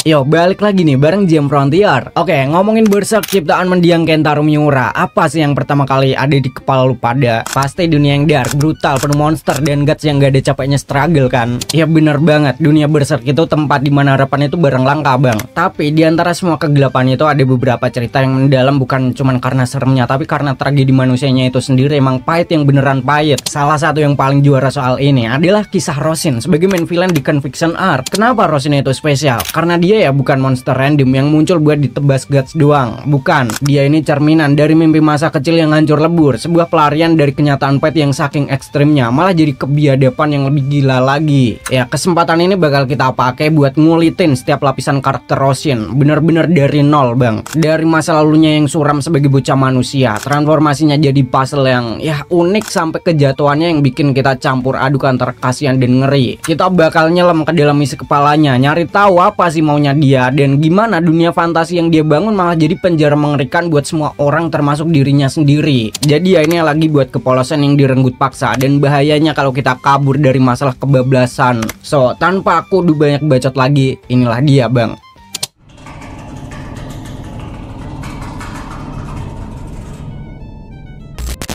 Yo, balik lagi nih bareng Jam Frontier. Oke, ngomongin Berserk ciptaan mendiang Kentaro Miura. Apa sih yang pertama kali ada di kepala lu pada? Pasti dunia yang dark, brutal, penuh monster dan guts yang gak ada capeknya struggle kan? Ya bener banget, dunia Berserk itu tempat dimana harapan itu barang langka bang. Tapi di antara semua kegelapan itu ada beberapa cerita yang mendalam, bukan cuman karena seremnya, tapi karena tragedi manusianya itu sendiri emang pahit yang beneran pahit. Salah satu yang paling juara soal ini adalah kisah Roshin sebagai main villain di Conviction Arc. Kenapa Roshin itu spesial? Karena dia ya bukan monster random yang muncul buat ditebas guts doang. Bukan, dia ini cerminan dari mimpi masa kecil yang hancur lebur, sebuah pelarian dari kenyataan pahit yang saking ekstrimnya malah jadi kebiadaban yang lebih gila lagi. Ya, kesempatan ini bakal kita pakai buat ngulitin setiap lapisan karakter Roshin, bener-bener dari nol bang. Dari masa lalunya yang suram sebagai bocah manusia, transformasinya jadi puzzle yang ya unik sampai kejatuhannya yang bikin kita campur aduk antara kasihan dan ngeri. Kita bakal nyelam ke dalam isi kepalanya, nyari tahu apa sih maunya dia dan gimana dunia fantasi yang dia bangun malah jadi penjara mengerikan buat semua orang termasuk dirinya sendiri. Jadi ya ini lagi buat kepolosan yang direnggut paksa dan bahayanya kalau kita kabur dari masalah kebablasan. So, tanpa aku banyak bacot lagi, inilah dia bang.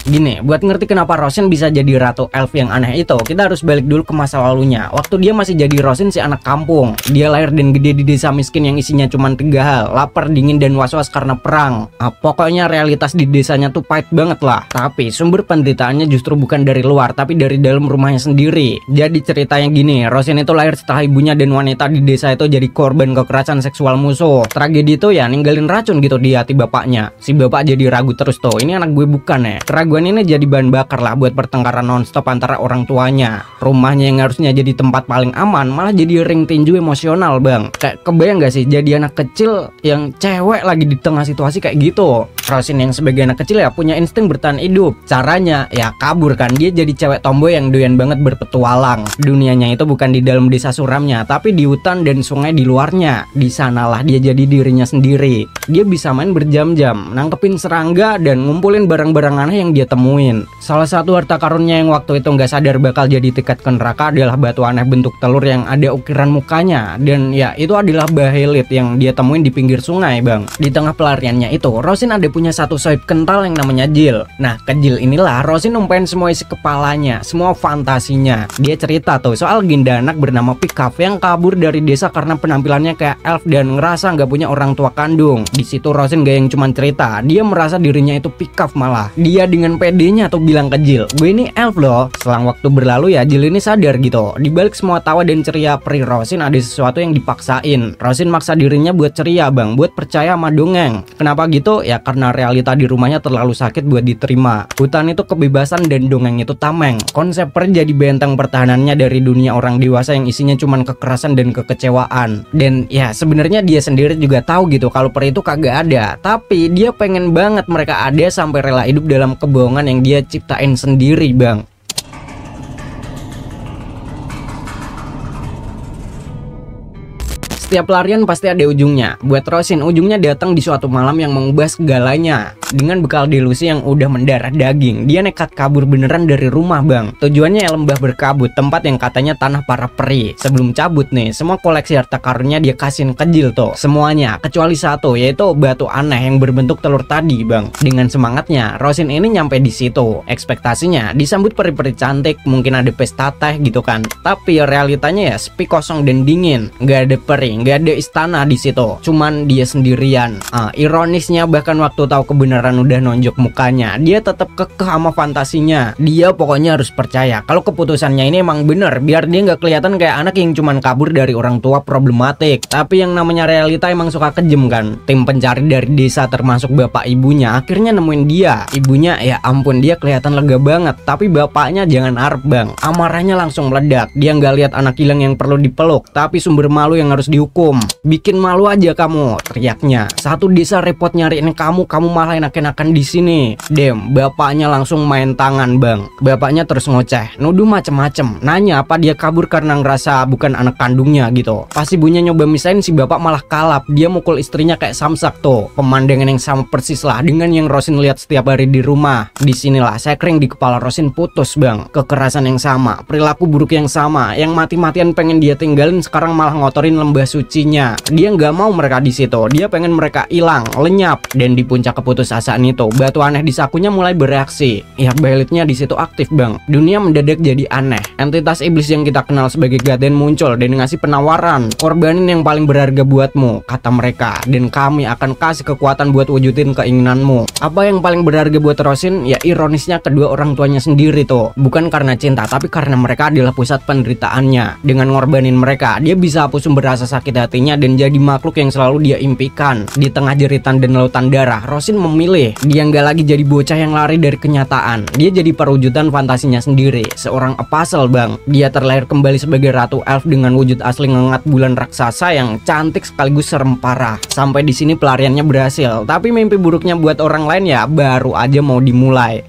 Gini, buat ngerti kenapa Roshin bisa jadi ratu elf yang aneh itu, kita harus balik dulu ke masa lalunya. Waktu dia masih jadi Roshin si anak kampung, dia lahir dan gede di desa miskin yang isinya cuma 3 hal: lapar, dingin, dan was-was karena perang. Pokoknya realitas di desanya tuh pahit banget lah. Tapi sumber penderitaannya justru bukan dari luar, tapi dari dalam rumahnya sendiri. Jadi ceritanya gini, Roshin itu lahir setelah ibunya dan wanita di desa itu jadi korban kekerasan seksual musuh. Tragedi itu ya ninggalin racun gitu di hati bapaknya. Si bapak jadi ragu terus tuh, ini anak gue bukan ya. Keraguan ini jadi bahan bakar lah buat pertengkaran nonstop antara orang tuanya. Rumahnya yang harusnya jadi tempat paling aman malah jadi ring tinju emosional bang. Kayak kebayang gak sih jadi anak kecil yang cewek lagi di tengah situasi kayak gitu. Roshin yang sebagai anak kecil ya punya insting bertahan hidup. Caranya ya kabur kan, dia jadi cewek tomboy yang doyan banget berpetualang. Dunianya itu bukan di dalam desa suramnya, tapi di hutan dan sungai di luarnya. Di sanalah dia jadi dirinya sendiri. Dia bisa main berjam-jam, nangkepin serangga dan ngumpulin barang-barang aneh yang dia temuin. Salah satu harta karunnya yang waktu itu nggak sadar bakal jadi tiket ke neraka adalah batu aneh bentuk telur yang ada ukiran mukanya, dan ya itu adalah Bahelit yang dia temuin di pinggir sungai bang. Di tengah pelariannya itu Roshin ada punya satu soib kental yang namanya Jill. Nah ke Jill inilah Roshin numpain semua isi kepalanya, semua fantasinya. Dia cerita tuh soal ginda anak bernama Pickup yang kabur dari desa karena penampilannya kayak elf dan ngerasa nggak punya orang tua kandung. Di situ Roshin gak yang cuman cerita, dia merasa dirinya itu Pickup malah. Dia dengan PD-nya atau bilang ke Jill, gue ini elf loh. Selang waktu berlalu ya Jill ini sadar gitu, dibalik semua tawa dan ceria peri Roshin ada sesuatu yang dipaksain. Roshin maksa dirinya buat ceria bang, buat percaya sama dongeng. Kenapa gitu? Ya karena realita di rumahnya terlalu sakit buat diterima. Hutan itu kebebasan dan dongeng itu tameng. Konsep peri jadi benteng pertahanannya dari dunia orang dewasa yang isinya cuman kekerasan dan kekecewaan. Dan ya sebenarnya dia sendiri juga tahu gitu kalau peri itu kagak ada, tapi dia pengen banget mereka ada sampai rela hidup dalam kebohongan yang dia ciptain sendiri bang. Setiap pelarian pasti ada ujungnya. Buat Roshin, ujungnya datang di suatu malam yang mengubah segalanya. Dengan bekal delusi yang udah mendarah daging, dia nekat kabur beneran dari rumah bang. Tujuannya lembah berkabut, tempat yang katanya tanah para peri. Sebelum cabut nih, semua koleksi harta karunnya dia kasihin ke Jill tuh. Semuanya, kecuali satu, yaitu batu aneh yang berbentuk telur tadi bang. Dengan semangatnya, Roshin ini nyampe di situ. Ekspektasinya disambut peri-peri cantik, mungkin ada pesta teh gitu kan. Tapi realitanya ya sepi, kosong dan dingin. Gak ada peri, gak ada istana di situ, cuman dia sendirian. Ironisnya bahkan waktu tahu kebenaran udah nonjok mukanya, dia tetap kekeh sama fantasinya. Dia pokoknya harus percaya kalau keputusannya ini emang bener, biar dia nggak kelihatan kayak anak yang cuman kabur dari orang tua problematik. Tapi yang namanya realita emang suka kejem kan. Tim pencari dari desa termasuk bapak ibunya akhirnya nemuin dia. Ibunya ya ampun, dia kelihatan lega banget, tapi bapaknya jangan harap bang. Amarahnya langsung meledak. Dia nggak lihat anak hilang yang perlu dipeluk, tapi sumber malu yang harus dihukum. Bikin malu aja kamu, teriaknya. Satu desa repot nyariin kamu, kamu malahin enak-enakan di sini. Dem, bapaknya langsung main tangan bang. Bapaknya terus ngoceh, nuduh macem-macem, nanya apa dia kabur karena ngerasa bukan anak kandungnya gitu. Pas ibunya nyoba misahin, si bapak malah kalap. Dia mukul istrinya kayak samsak tuh. Pemandangan yang sama persis lah dengan yang Rosin lihat setiap hari di rumah. Disinilah sekring di kepala Rosin putus bang. Kekerasan yang sama, perilaku buruk yang sama, yang mati-matian pengen dia tinggalin sekarang malah ngotorin lembah sucinya. Dia nggak mau mereka di situ. Dia pengen mereka hilang, lenyap. Dan di puncak keputusasaan itu, batu aneh di sakunya mulai bereaksi. Ya Bylethnya di situ aktif bang. Dunia mendadak jadi aneh. Entitas iblis yang kita kenal sebagai Gaden muncul dan ngasih penawaran, korbanin yang paling berharga buatmu, kata mereka, dan kami akan kasih kekuatan buat wujudin keinginanmu. Apa yang paling berharga buat Rosin? Ya ironisnya kedua orang tuanya sendiri tuh. Bukan karena cinta, tapi karena mereka adalah pusat penderitaannya. Dengan ngorbanin mereka, dia bisa hapus sumber rasa sakit hatinya dan jadi makhluk yang selalu dia impikan. Di tengah jeritan dan lautan darah, Rosin memilih. Dia nggak lagi jadi bocah yang lari dari kenyataan. Dia jadi perwujudan fantasinya sendiri. Seorang apostle bang. Dia terlahir kembali sebagai Ratu Elf dengan wujud asli ngengat bulan raksasa yang cantik sekaligus serem parah. Sampai di sini pelariannya berhasil. Tapi mimpi buruknya buat orang lain ya baru aja mau dimulai.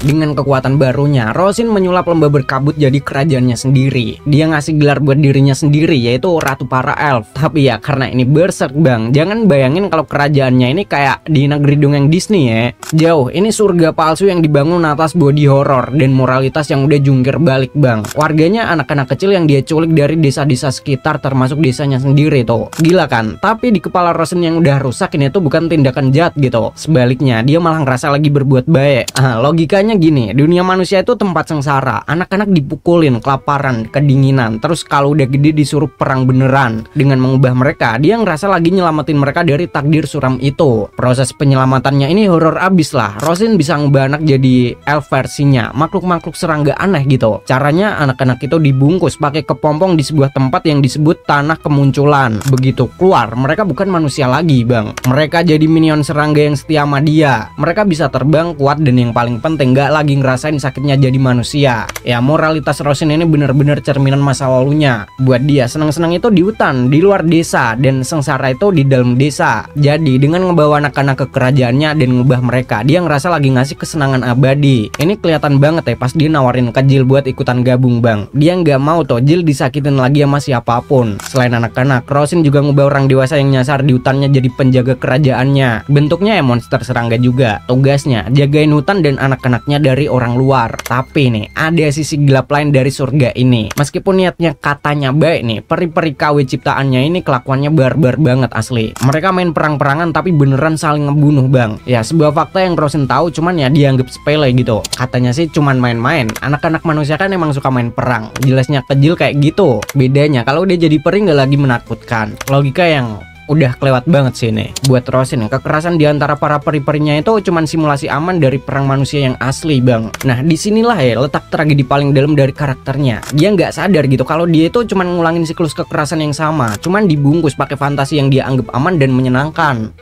Dengan kekuatan barunya, Rosin menyulap lembah berkabut jadi kerajaannya sendiri. Dia ngasih gelar buat dirinya sendiri, yaitu Ratu para Elf. Tapi ya karena ini berserk bang, jangan bayangin kalau kerajaannya ini kayak di negeri dongeng Disney ya. Jauh, ini surga palsu yang dibangun atas body horror dan moralitas yang udah jungkir balik bang. Warganya anak-anak kecil yang dia culik dari desa-desa sekitar termasuk desanya sendiri tuh. Gila kan? Tapi di kepala Rosin yang udah rusak ini tuh bukan tindakan jahat gitu. Sebaliknya, dia malah ngerasa lagi berbuat baik. Logikanya gini, dunia manusia itu tempat sengsara. Anak-anak dipukulin, kelaparan, kedinginan. Terus kalau udah gede disuruh perang beneran. Dengan mengubah mereka, dia ngerasa lagi nyelamatin mereka dari takdir suram itu. Proses penyelamatannya ini horor abis lah. Rosin bisa ngubah anak jadi elf versinya, makhluk-makhluk serangga aneh gitu. Caranya anak-anak itu dibungkus pakai kepompong di sebuah tempat yang disebut tanah kemunculan. Begitu keluar, mereka bukan manusia lagi bang. Mereka jadi minion serangga yang setia sama dia. Mereka bisa terbang kuat dan yang paling penting gak lagi ngerasain sakitnya jadi manusia. Ya moralitas Rosin ini bener-bener cerminan masa lalunya. Buat dia senang-senang itu di hutan, di luar desa, dan sengsara itu di dalam desa. Jadi dengan ngebawa anak-anak ke kerajaannya dan ngubah mereka, dia ngerasa lagi ngasih kesenangan abadi. Ini kelihatan banget ya pas dia nawarin ke Jill buat ikutan gabung bang. Dia nggak mau tuh Jill disakitin lagi sama siapapun. Selain anak-anak, Rosin juga ngubah orang dewasa yang nyasar di hutannya jadi penjaga kerajaannya. Bentuknya ya monster serangga juga. Tugasnya jagain hutan dan anak-anaknya dari orang luar. Tapi nih ada sisi gelap lain dari surga ini. Meskipun niatnya katanya baik nih, peri-peri KW ciptaannya ini kelakuannya barbar banget asli. Mereka main perang-perangan tapi beneran saling ngebunuh bang. Ya sebuah fakta yang Rosin tahu, cuman ya dianggap sepele gitu. Katanya sih cuman main-main. Anak-anak manusia kan emang suka main perang. Jelasnya kecil kayak gitu. Bedanya kalau dia jadi peri nggak lagi menakutkan. Logika yang udah kelewat banget sih nih. Buat Rosin, kekerasan diantara para peri-perinya itu cuman simulasi aman dari perang manusia yang asli bang. Nah disinilah ya letak tragedi paling dalam dari karakternya. Dia nggak sadar gitu kalau dia itu cuman ngulangin siklus kekerasan yang sama, cuman dibungkus pakai fantasi yang dia anggap aman dan menyenangkan.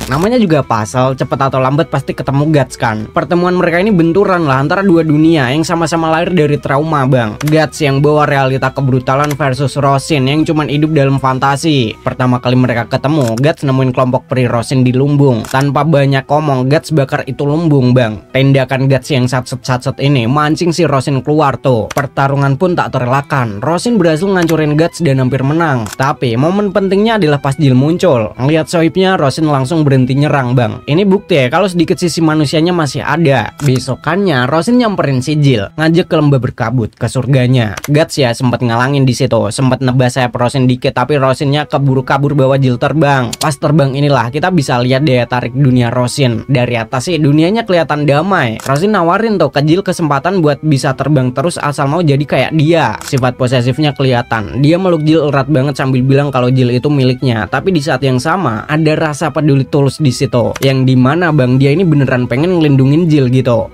Namanya juga puzzle, cepet atau lambat pasti ketemu Guts kan. Pertemuan mereka ini benturan lah antara dua dunia yang sama-sama lahir dari trauma bang. Guts yang bawa realita kebrutalan versus Rosin yang cuman hidup dalam fantasi. Pertama kali mereka ketemu, Guts nemuin kelompok peri Rosin di lumbung. Tanpa banyak ngomong, Guts bakar itu lumbung bang. Tindakan Guts yang satset ini mancing si Rosin keluar tuh. Pertarungan pun tak terelakkan. Rosin berhasil ngancurin Guts dan hampir menang. Tapi momen pentingnya adalah pas Jill muncul. Ngeliat sohibnya, Rosin langsung berhenti nyerang bang. Ini bukti ya kalau sedikit sisi manusianya masih ada. Besokannya Rosin nyamperin si Jill, ngajak ke lembah berkabut ke surganya. Guts ya sempat ngalangin di situ, sempat nebas sayap Rosin dikit, tapi Rosinnya keburu kabur bawa Jill terbang. Pas terbang inilah kita bisa lihat daya tarik dunia Rosin. Dari atas sih dunianya kelihatan damai. Rosin nawarin tuh ke Jill kesempatan buat bisa terbang terus asal mau jadi kayak dia. Sifat posesifnya kelihatan. Dia meluk Jill erat banget sambil bilang kalau Jill itu miliknya. Tapi di saat yang sama ada rasa peduli tulus di situ, yang dimana bang dia ini beneran pengen ngelindungin Jill gitu.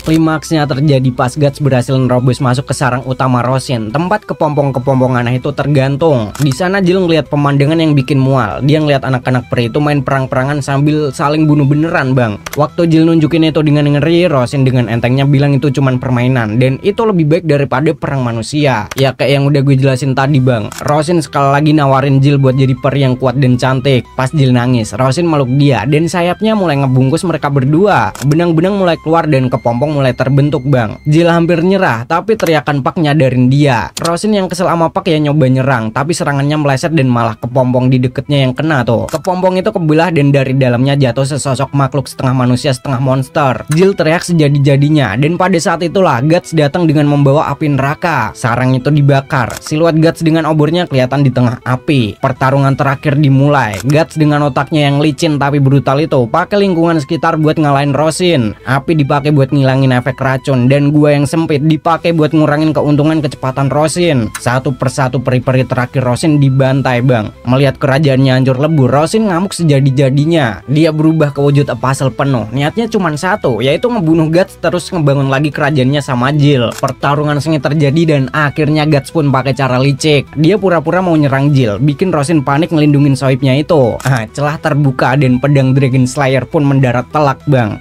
Klimaksnya terjadi pas Guts berhasil nerobos masuk ke sarang utama Rosin, tempat kepompong-kepompong aneh itu tergantung. Di sana Jill ngeliat pemandangan yang bikin mual. Dia ngeliat anak-anak peri itu main perang-perangan sambil saling bunuh beneran bang. Waktu Jill nunjukin itu dengan ngeri, Rosin dengan entengnya bilang itu cuman permainan dan itu lebih baik daripada perang manusia. Ya kayak yang udah gue jelasin tadi bang. Rosin sekali lagi nawarin Jill buat jadi peri yang kuat dan cantik. Pas Jill nangis, Rosin meluk dia dan sayapnya mulai ngebungkus mereka berdua. Benang-benang mulai keluar dan kepompong mulai terbentuk bang. Jill hampir nyerah tapi teriakan Pak nyadarin dia. Rosin yang kesel sama Pak ya nyoba nyerang tapi serangannya meleset dan malah kepompong di deketnya yang kena tuh. Kepompong itu kebelah dan dari dalamnya jatuh sesosok makhluk setengah manusia setengah monster. Jill teriak sejadi-jadinya dan pada saat itulah Guts datang dengan membawa api neraka. Sarang itu dibakar. Siluet Guts dengan obornya kelihatan di tengah api. Pertarungan terakhir dimulai. Guts dengan otaknya yang licin tapi brutal itu pakai lingkungan sekitar buat ngalahin Rosin. Api dipakai buat ngilangin efek racun dan gua yang sempit dipakai buat ngurangin keuntungan kecepatan Rosin. Satu persatu peri-peri terakhir Rosin dibantai bang. Melihat kerajaannya hancur lebur, Rosin ngamuk sejadi-jadinya. Dia berubah ke wujud apostle penuh. Niatnya cuma satu, yaitu ngebunuh Guts terus ngebangun lagi kerajaannya sama Jill. Pertarungan sengit terjadi dan akhirnya Guts pun pakai cara licik. Dia pura-pura mau nyerang Jill, bikin Rosin panik ngelindungin soibnya itu. Celah terbuka dan pedang Dragon Slayer pun mendarat telak bang.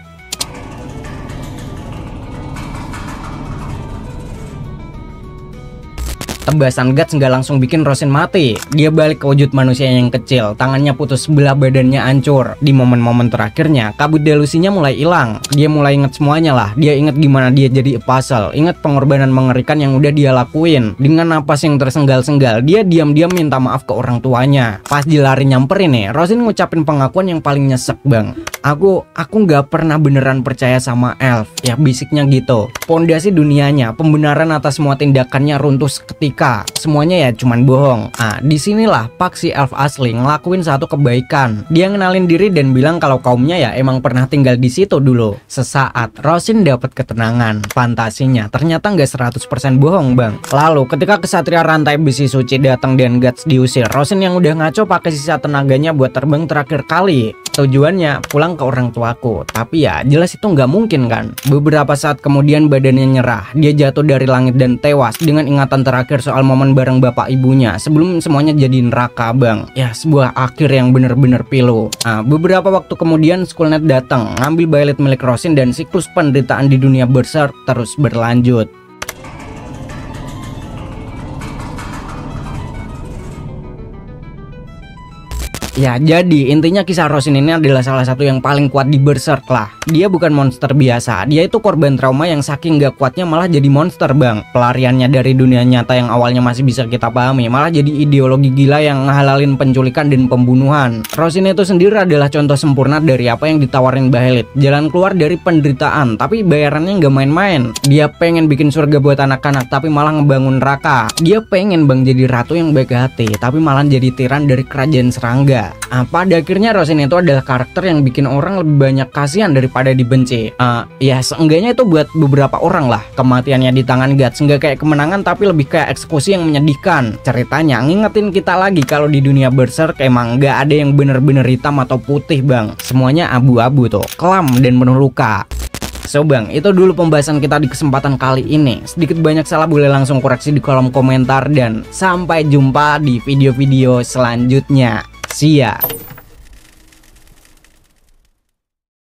Tebasan Guts nggak langsung bikin Rosin mati. Dia balik ke wujud manusia yang kecil. Tangannya putus sebelah, badannya hancur. Di momen-momen terakhirnya, kabut delusinya mulai hilang. Dia mulai inget semuanya lah. Dia inget gimana dia jadi apostle. Inget pengorbanan mengerikan yang udah dia lakuin. Dengan napas yang tersenggal-senggal, dia diam-diam minta maaf ke orang tuanya. Pas Jill lari nyamperin nih, Rosin ngucapin pengakuan yang paling nyesek bang. Aku nggak pernah beneran percaya sama Elf. Ya bisiknya gitu. Pondasi dunianya, pembenaran atas semua tindakannya runtuh seketika. Semuanya ya cuman bohong. Disinilah Pak si Elf asli ngelakuin satu kebaikan. Dia ngenalin diri dan bilang kalau kaumnya ya emang pernah tinggal di situ dulu. Sesaat Rosin dapat ketenangan. Fantasinya ternyata nggak 100% bohong bang. Lalu ketika kesatria rantai besi suci datang dan Guts diusir, Rosin yang udah ngaco pakai sisa tenaganya buat terbang terakhir kali. Tujuannya pulang ke orang tuaku. Tapi ya jelas itu nggak mungkin kan. Beberapa saat kemudian badannya nyerah. Dia jatuh dari langit dan tewas dengan ingatan terakhir soal momen bareng bapak ibunya sebelum semuanya jadi neraka bang. Ya sebuah akhir yang bener-bener pilu. Beberapa waktu kemudian Skullnet datang ngambil Byleth milik Rosin dan siklus penderitaan di dunia Berserk terus berlanjut. Ya jadi intinya kisah Rosin ini adalah salah satu yang paling kuat di Berserk lah. Dia bukan monster biasa, dia itu korban trauma yang saking gak kuatnya malah jadi monster bang. Pelariannya dari dunia nyata yang awalnya masih bisa kita pahami malah jadi ideologi gila yang ngehalalin penculikan dan pembunuhan. Rosin itu sendiri adalah contoh sempurna dari apa yang ditawarin Byleth. Jalan keluar dari penderitaan tapi bayarannya gak main-main. Dia pengen bikin surga buat anak-anak tapi malah ngebangun neraka. Dia pengen bang jadi ratu yang baik hati tapi malah jadi tiran dari kerajaan serangga. Pada akhirnya Rosin itu adalah karakter yang bikin orang lebih banyak kasihan daripada dibenci. Ya seenggaknya itu buat beberapa orang lah. Kematiannya di tangan Guts nggak kayak kemenangan tapi lebih kayak eksekusi yang menyedihkan. Ceritanya ngingetin kita lagi kalau di dunia Berserk emang nggak ada yang bener-bener hitam atau putih bang. Semuanya abu-abu tuh, kelam dan penuh luka. So bang, itu dulu pembahasan kita di kesempatan kali ini. Sedikit banyak salah boleh langsung koreksi di kolom komentar dan sampai jumpa di video-video selanjutnya. See ya.